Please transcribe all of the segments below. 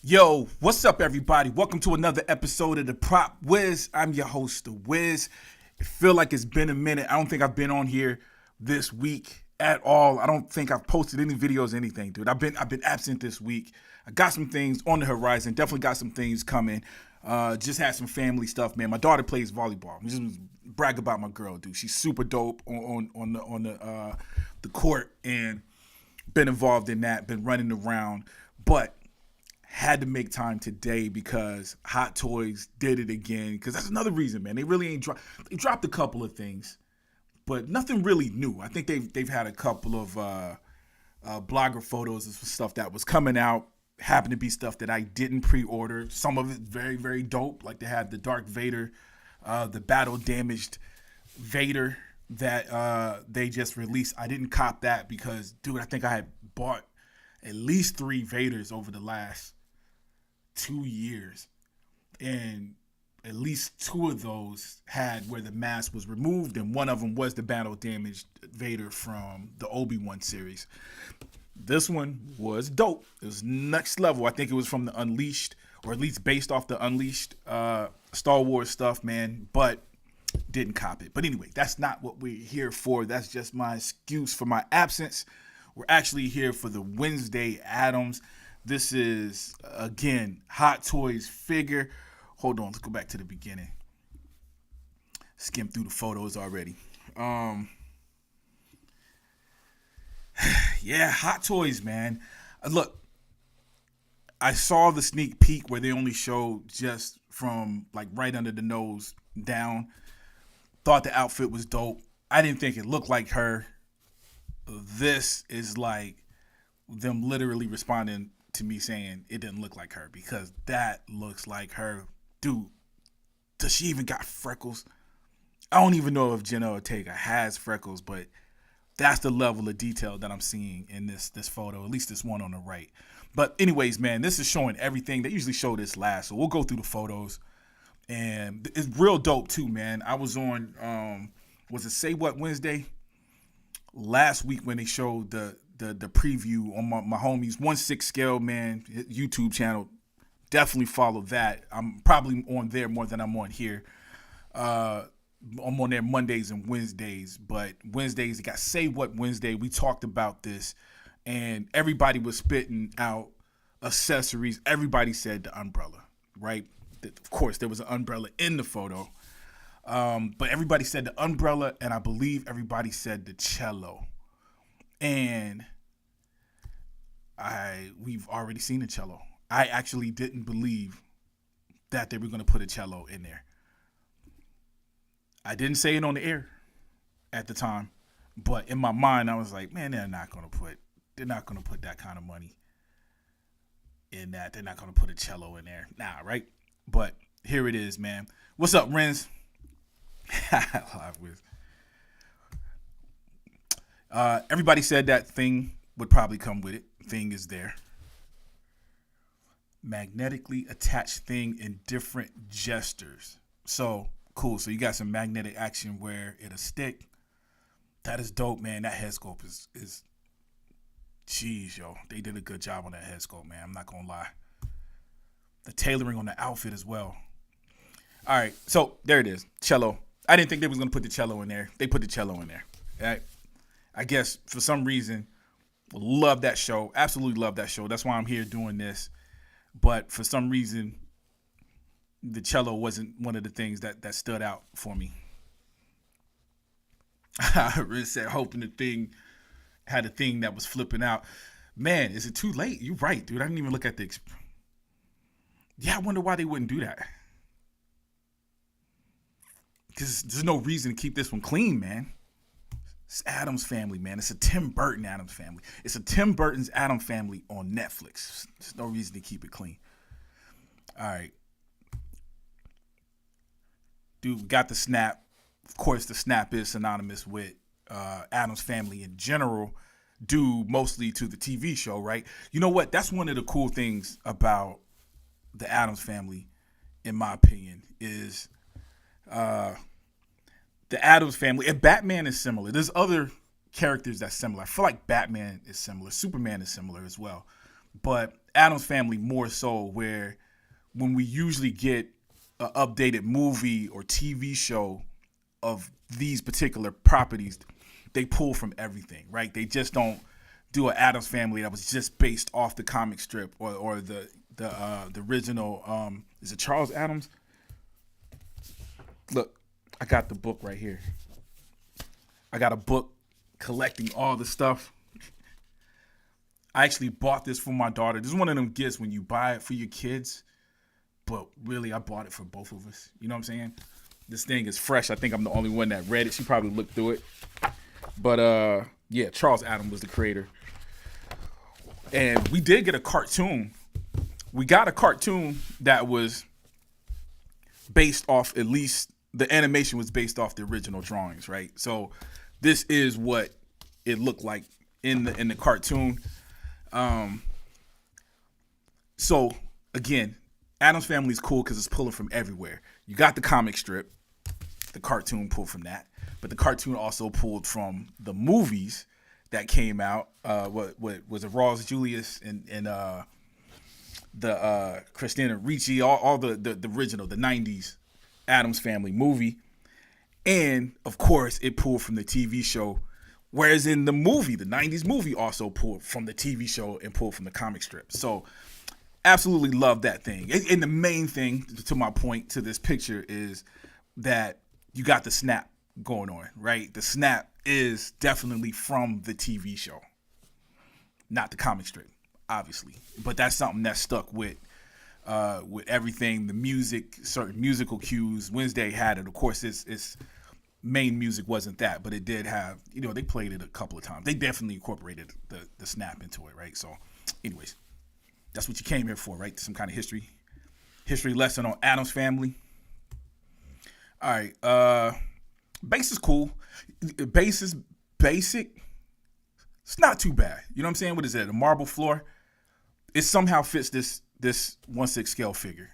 Yo, what's up, everybody? Welcome to another episode of the Prop Wiz. I'm your host, the Wiz. It feel like it's been a minute. I don't think I've been on here this week at all. I don't think I've posted any videos, anything, dude. I've been absent this week. I got some things on the horizon. Definitely got some things coming. Just had some family stuff, man. My daughter plays volleyball. Just brag about my girl, dude. She's super dope on the court and been involved in that. Been running around, but had to make time today because Hot Toys did it again. Because that's another reason, man. They really ain't they dropped a couple of things, but nothing really new. I think they've had a couple of blogger photos of stuff that was coming out. Happened to be stuff that I didn't pre-order. Some of it very, very dope. Like they had the Dark Vader, the battle damaged Vader that they just released. I didn't cop that because, dude, I think I had bought at least 3 Vaders over the last 2 years, and at least 2 of those had where the mask was removed, and one of them was the battle damaged Vader from the Obi-Wan series. This one was dope. It was next level. I think it was from the Unleashed, or at least based off the Unleashed Star Wars stuff, man, but didn't cop it. But anyway, that's not what we're here for. That's just my excuse for my absence. We're actually here for the Wednesday Addams. This is, again, Hot Toys figure. Hold on, let's go back to the beginning. Skim through the photos already. Yeah, Hot Toys, man. Look, I saw the sneak peek where they only showed just from like right under the nose down. Thought the outfit was dope. I didn't think it looked like her. This is like them literally responding to me saying it didn't look like her, because that looks like her. Dude, does she even got freckles? I don't even know if Jenna Ortega has freckles, but that's the level of detail that I'm seeing in this photo, at least this one on the right. But anyways, man, this is showing everything. They usually show this last, so we'll go through the photos. And it's real dope too, man. I was on, was it Say What Wednesday? Last week when they showed the preview on my homie's 1/6 scale, man, YouTube channel. Definitely follow that. I'm probably on there more than I'm on here. I'm on there Mondays and Wednesdays, but Wednesdays it got Say What Wednesday. We talked about this, and everybody was spitting out accessories. Everybody said the umbrella, right? Of course, there was an umbrella in the photo. But everybody said the umbrella, and I believe everybody said the cello. And we've already seen the cello. I actually didn't believe that they were going to put a cello in there. I didn't say it on the air at the time, but in my mind I was like, man, they're not going to put that kind of money in that. They're not going to put a cello in there. Nah, right? But here it is, man. What's up, Renz? Everybody said that thing would probably come with it. Thing is there. Magnetically attached thing in different gestures. So cool. So you got some magnetic action where it'll stick. That is dope, man. That head sculpt is jeez, yo. They did a good job on that head sculpt, man. I'm not gonna lie. The tailoring on the outfit as well. All right, so there it is. Cello. I didn't think they was going to put the cello in there. They put the cello in there. Right? I guess for some reason, love that show. Absolutely love that show. That's why I'm here doing this. But for some reason, the cello wasn't one of the things that stood out for me. I really said hoping the thing had a thing that was flipping out. Man, is it too late? You're right, dude. I didn't even look at the... Yeah, I wonder why they wouldn't do that. Because there's no reason to keep this one clean, man. It's Addams Family, man. It's a Tim Burton Addams Family. It's a Tim Burton's Addams Family on Netflix. There's no reason to keep it clean. All right. Dude, got the snap. Of course, the snap is synonymous with Addams Family in general, due mostly to the TV show, right? You know what? That's one of the cool things about the Addams Family, in my opinion, is the Addams Family. And Batman is similar. There's other characters that's similar. I feel like Batman is similar. Superman is similar as well. but Addams Family more so, where when we usually get an updated movie or TV show of these particular properties, they pull from everything, right? They just don't do an Addams Family that was just based off the comic strip or the original. Is it Charles Addams? Look, I got the book right here. I got a book collecting all the stuff. I actually bought this for my daughter. This is one of them gifts when you buy it for your kids, but really I bought it for both of us. You know what I'm saying? This thing is fresh. I think I'm the only one that read it. She probably looked through it. But yeah, Charles Addams was the creator. And we did get a cartoon. We got a cartoon that was based off, at least the animation was based off the original drawings, right? So this is what it looked like in the cartoon. So again, Addams Family is cool because it's pulling from everywhere. You got the comic strip, the cartoon pulled from that, but the cartoon also pulled from the movies that came out. What was it? Ross Julius and the Christina Ricci, all the original, the 90s Addams Family movie. And of course it pulled from the TV show. Whereas in the movie, the 90s movie also pulled from the TV show and pulled from the comic strip. So absolutely love that thing. And the main thing, to my point, to this picture is that you got the snap going on, right? The snap is definitely from the TV show, not the comic strip, obviously. But that's something that stuck with everything, the music, certain musical cues. Wednesday had it. Of course, its main music wasn't that, but it did have, they played it a couple of times. They definitely incorporated the snap into it, right? So anyways, that's what you came here for, right? Some kind of history lesson on Addams Family. All right, bass is cool. Bass is basic. It's not too bad. You know what I'm saying? What is that? A marble floor. It somehow fits this 1/6 scale figure.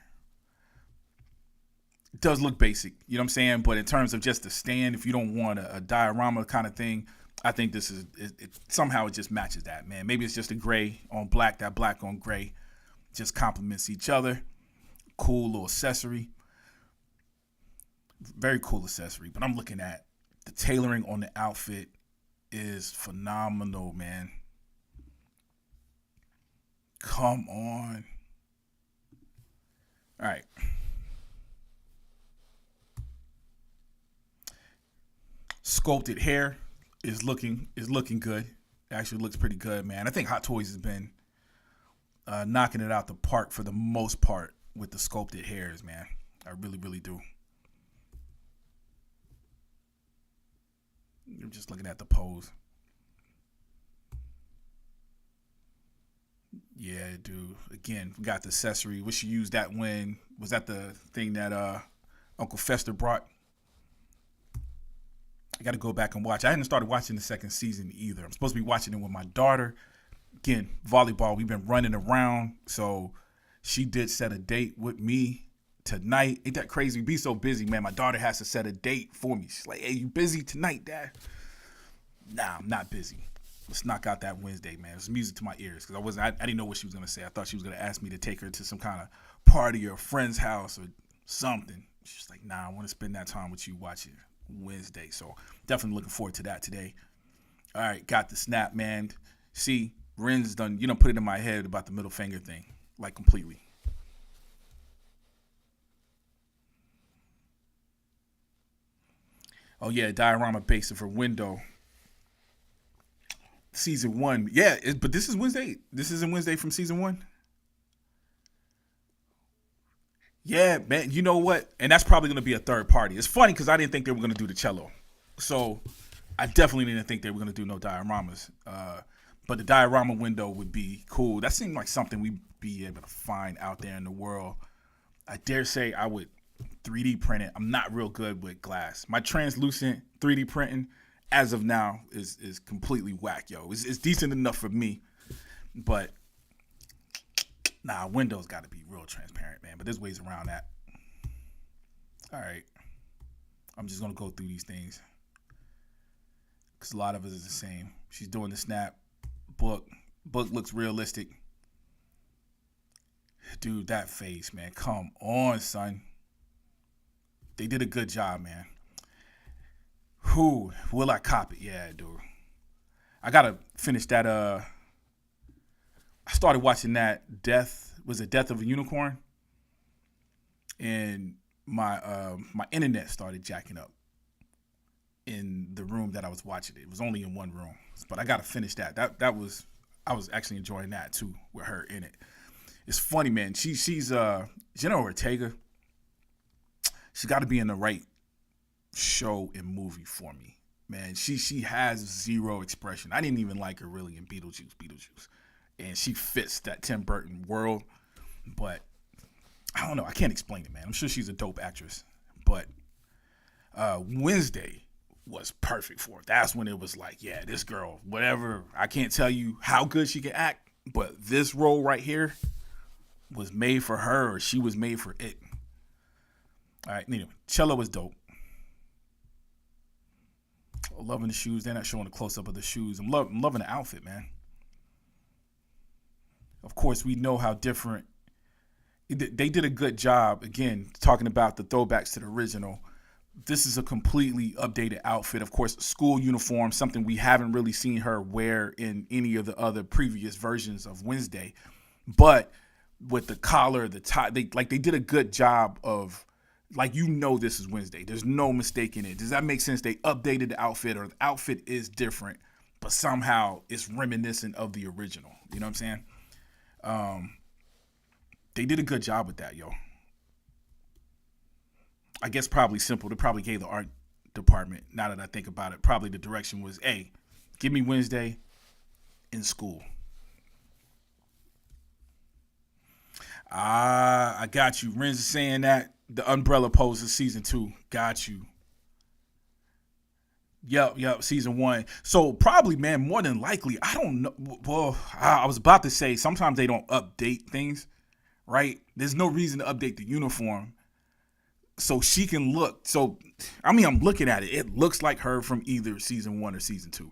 It does look basic, you know what I'm saying? But in terms of just the stand, if you don't want a diorama kind of thing, I think this is somehow it just matches that, man. Maybe it's just a gray on black, that black on gray just complements each other. Cool little accessory. Very cool accessory. But I'm looking at the tailoring on the outfit is phenomenal, man. Come on. All right. Sculpted hair is looking good. Actually looks pretty good, man. I think Hot Toys has been knocking it out the park for the most part with the sculpted hairs, man. I really, really do. I'm just looking at the pose. Yeah, dude. Again, we got the accessory. We should use that when, was that the thing that Uncle Fester brought? I got to go back and watch. I hadn't started watching the second season either. I'm supposed to be watching it with my daughter. Again, volleyball, we've been running around. So she did set a date with me tonight. Ain't that crazy? Be so busy, man. My daughter has to set a date for me. She's like, hey, you busy tonight, Dad? Nah, I'm not busy. Let's knock out that Wednesday, man. It's music to my ears because I didn't know what she was going to say. I thought she was going to ask me to take her to some kind of party or a friend's house or something. She's like, nah, I want to spend that time with you watching Wednesday. So definitely looking forward to that today. All right, got the snap, man. See, Ren's done, put it in my head about the middle finger thing, like completely. Oh yeah, diorama base for window. Season 1. Yeah, but this is Wednesday. This isn't Wednesday from season 1. Yeah, man. You know what? And that's probably going to be a third party. It's funny because I didn't think they were going to do the cello. So I definitely didn't think they were going to do no dioramas. But the diorama window would be cool. That seemed like something we'd be able to find out there in the world. I dare say I would 3D print it. I'm not real good with glass. My translucent 3D printing, as of now, is completely whack, yo. It's decent enough for me. But nah, Windows got to be real transparent, man. But there's ways around that. All right. I'm just going to go through these things because a lot of it is the same. She's doing the snap. Book looks realistic. Dude, that face, man. Come on, son. They did a good job, man. Who will I cop it? Yeah, dude. I gotta finish that. I started watching that Death. Was it Death of a Unicorn? And my internet started jacking up in the room that I was watching it. It was only in one room, but I gotta finish that. I was actually enjoying that too with her in it. It's funny, man. She's Jenna Ortega. She's got to be in the right show and movie for me, man. She has zero expression. I didn't even like her really in Beetlejuice, and she fits that Tim Burton world. But I don't know. I can't explain it, man. I'm sure she's a dope actress, but Wednesday was perfect for it. That's when it was like, yeah, this girl, whatever. I can't tell you how good she can act, but this role right here was made for her, or she was made for it. All right, anyway, Cello was dope. Loving the shoes. They're not showing a close-up of the shoes. I'm loving the outfit, man. Of course, we know how different. They did a good job, again, talking about the throwbacks to the original. This is a completely updated outfit. Of course, school uniform, something we haven't really seen her wear in any of the other previous versions of Wednesday. But with the collar, the tie, they did a good job of, like, this is Wednesday. There's no mistaking it. Does that make sense? They updated the outfit, or the outfit is different, but somehow it's reminiscent of the original. You know what I'm saying? They did a good job with that, yo. I guess probably simple. They probably gave the art department, now that I think about it, probably the direction was, hey, give me Wednesday in school. I got you. Renz is saying that the umbrella pose is season 2. Got you. Yep, season 1. So probably, man, more than likely, I don't know. Well, I was about to say sometimes they don't update things, right? There's no reason to update the uniform so she can look. So, I mean, I'm looking at it. It looks like her from either season 1 or season 2.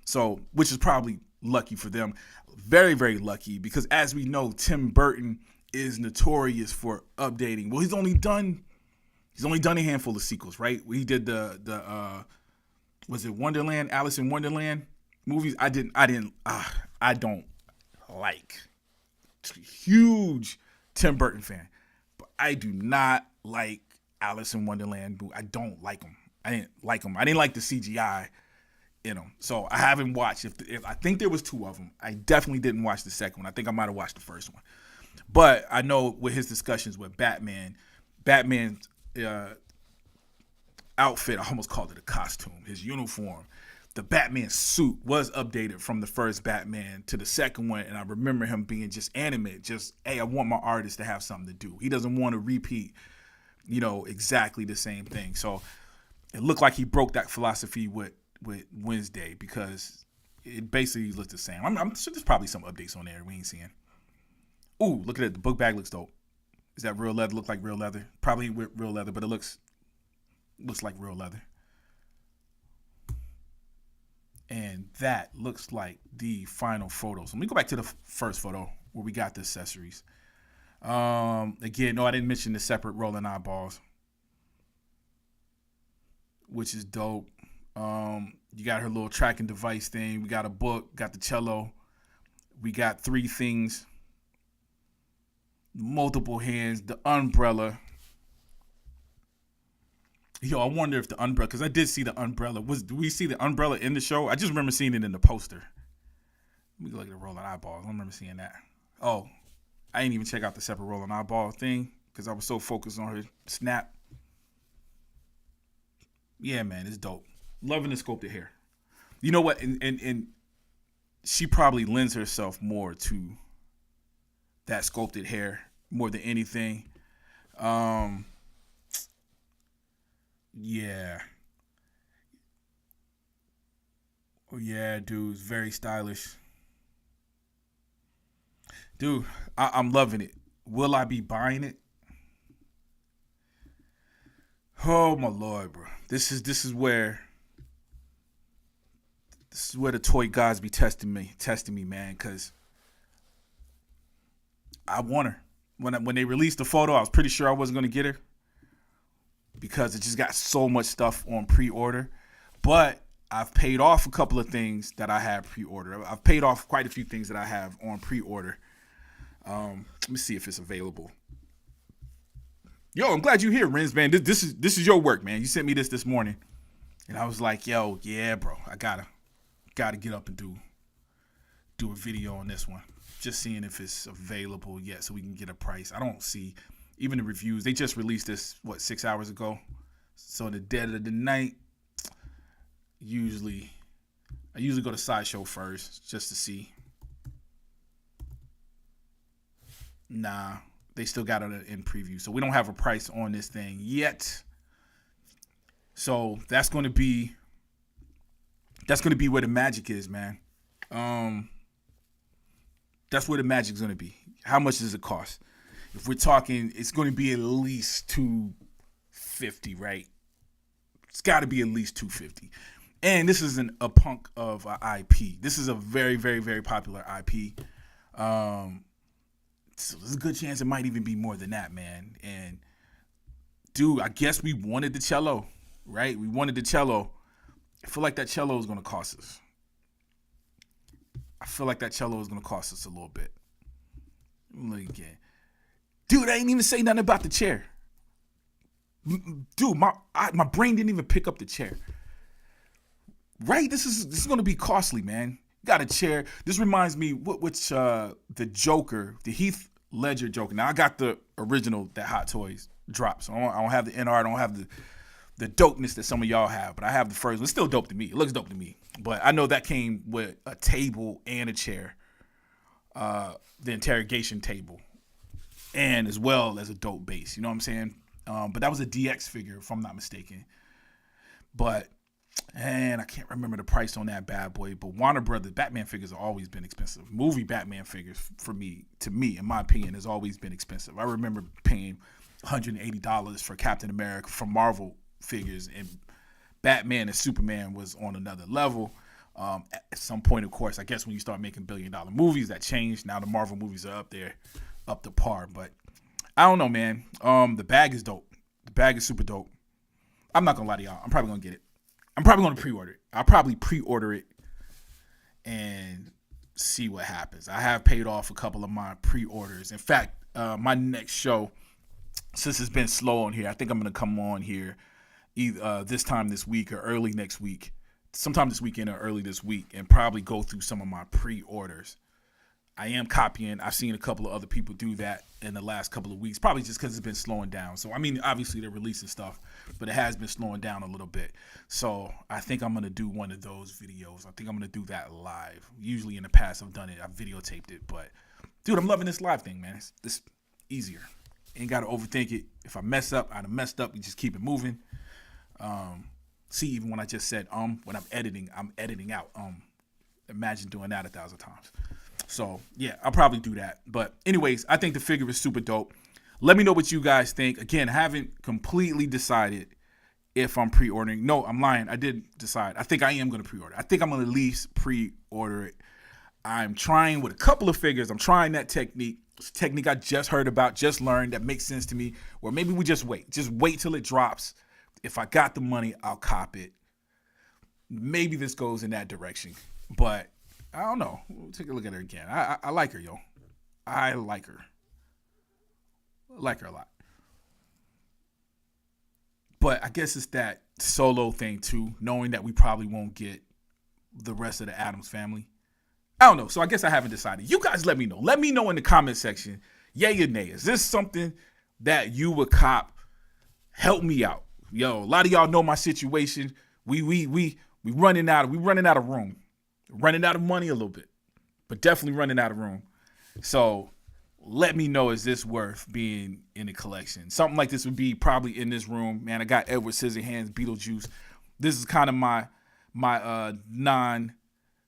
So, which is probably lucky for them. Very, very lucky, because as we know, Tim Burton is notorious for updating. Well, he's only done a handful of sequels, right? We did the was it Wonderland, Alice in Wonderland movies? I don't like. Huge Tim Burton fan, but I do not like Alice in Wonderland. I don't like them. I didn't like them. I didn't like the CGI in them. So I haven't watched. If I think there was 2 of them, I definitely didn't watch the second one. I think I might have watched the first one. But I know with his discussions with Batman's outfit, I almost called it a costume, his uniform, the Batman suit was updated from the first Batman to the second one, and I remember him being just animate, just, hey, I want my artist to have something to do. He doesn't want to repeat, exactly the same thing. So it looked like he broke that philosophy with Wednesday, because it basically looked the same. I'm sure there's probably some updates on there we ain't seeing. Ooh, look at it. The book bag looks dope. Is that real leather? Look like real leather? Probably real leather, but it looks like real leather. And that looks like the final photo. So let me go back to the first photo where we got the accessories. Again, no, I didn't mention the separate rolling eyeballs, which is dope. You got her little tracking device thing. We got a book, got the cello. We got 3 things. Multiple hands, the umbrella. Yo, I wonder if the umbrella, because I did see the umbrella. Do we see the umbrella in the show? I just remember seeing it in the poster. Let me look at the rolling eyeballs. I don't remember seeing that. Oh, I didn't even check out the separate rolling eyeball thing because I was so focused on her snap. Yeah, man, it's dope. Loving the sculpted hair. You know what? And she probably lends herself more to that sculpted hair more than anything. Yeah. Oh, yeah, dude. It's very stylish. Dude, I'm loving it. Will I be buying it? Oh, my Lord, bro. This is where the toy gods be testing me, man, because I want her. when they released the photo, I was pretty sure I wasn't going to get her because it just got so much stuff on pre-order. But I've paid off a couple of things that I had pre-order. I've paid off quite a few things that I have on pre-order. Let me see if it's available. Yo, I'm glad you're here, Renz, man. This is your work, man. You sent me this morning, and I was like, yo, yeah, bro, I gotta get up and do a video on this one. Just seeing if it's available yet, so we can get a price. I don't see even the reviews. They just released this 6 hours ago. So in the dead of the night, I usually go to Sideshow first just to see. Nah, they still got it in preview. So we don't have a price on this thing yet. So that's going to be where the magic is, man. That's where the magic's going to be. How much does it cost? If we're talking, it's going to be at least $250, right? It's got to be at least $250. And this isn't a punk of an IP. This is a very, very, very popular IP. So there's a good chance it might even be more than that, man. And, dude, I guess we wanted the cello, right? We wanted the cello. I feel like that cello is going to cost us. A little bit. Look again. Dude, I ain't even say nothing about the chair. Dude, my brain didn't even pick up the chair. Right? This is going to be costly, man. Got a chair. This reminds me the Joker, the Heath Ledger Joker. Now I got the original that Hot Toys dropped, so I don't have the NR. I don't have the dopeness that some of y'all have, but I have the first one. It's still dope to me. It looks dope to me, but I know that came with a table and a chair, the interrogation table, and as well as a dope base. You know what I'm saying? But that was a DX figure, if I'm not mistaken. But. And I can't remember the price on that bad boy, but Warner Brothers Batman figures have always been expensive. Movie Batman figures, to me, in my opinion, has always been expensive. I remember paying $180 for Captain America from Marvel figures, and Batman and Superman was on another level. At some point, of course, I guess when you start making billion-dollar movies, that changed. Now the Marvel movies are up there, up to par. But I don't know, man. The bag is dope. The bag is super dope. I'm not going to lie to y'all. I'm probably going to get it. I'm probably going to pre-order it. I'll probably pre-order it and see what happens. I have paid off a couple of my pre-orders. In fact, my next show, since it's been slow on here, I think I'm going to come on here either this time this week or early next week, sometime this weekend or early this week, and probably go through some of my pre-orders. I am copying. I've seen a couple of other people do that in the last couple of weeks, probably just because it's been slowing down. So, I mean, obviously they're releasing stuff, but it has been slowing down a little bit. So I think I'm going to do one of those videos. I think I'm going to do that live. Usually in the past I've done it. I've videotaped it. But, dude, I'm loving this live thing, man. It's easier. Ain't got to overthink it. If I mess up, I'd have messed up. You just keep it moving. See, even when I just said when I'm editing out. Imagine doing that 1,000 times. So, yeah, I'll probably do that. But anyways, I think the figure is super dope. Let me know what you guys think. Again, I haven't completely decided if I'm pre-ordering. No, I'm lying. I did decide. I think I am going to pre-order. I think I'm going to at least pre-order it. I'm trying with a couple of figures. I'm trying that technique. It's a technique I just heard about, just learned, that makes sense to me. Or maybe we just wait. Just wait till it drops. If I got the money, I'll cop it. Maybe this goes in that direction. But I don't know. We'll take a look at her again. I like her, yo. I like her. I like her a lot. But I guess it's that solo thing, too, knowing that we probably won't get the rest of the Addams family. I don't know. So I guess I haven't decided. You guys let me know. Let me know in the comment section, yay or nay. Is this something that you would cop? Help me out. Yo, a lot of y'all know my situation. We running out of room. Running out of money a little bit, but definitely running out of room. So let me know, is this worth being in the collection? Something like this would be probably in this room. Man, I got Edward Scissorhands, Beetlejuice. This is kind of my non-superhero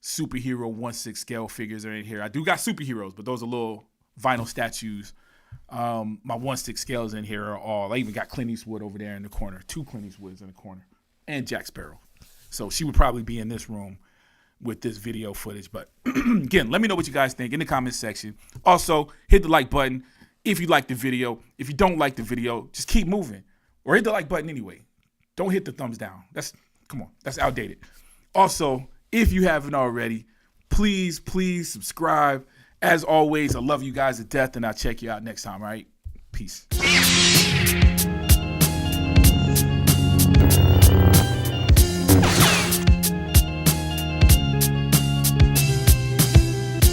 1/6 scale figures are in here. I do got superheroes, but those are little vinyl statues. My 1/6 scales in here are all. I even got Clint Eastwood over there in the corner. 2 Clint Eastwoods in the corner. And Jack Sparrow. So she would probably be in this room with this video footage. But again, let me know what you guys think in the comments section. Also, hit the like button. if you like the video. If you don't like the video, just keep moving. Or hit the like button anyway. Don't hit the thumbs down. Come on, that's outdated. Also, if you haven't already, please subscribe. As always, I love you guys to death, and I'll check you out next time, all right? Peace.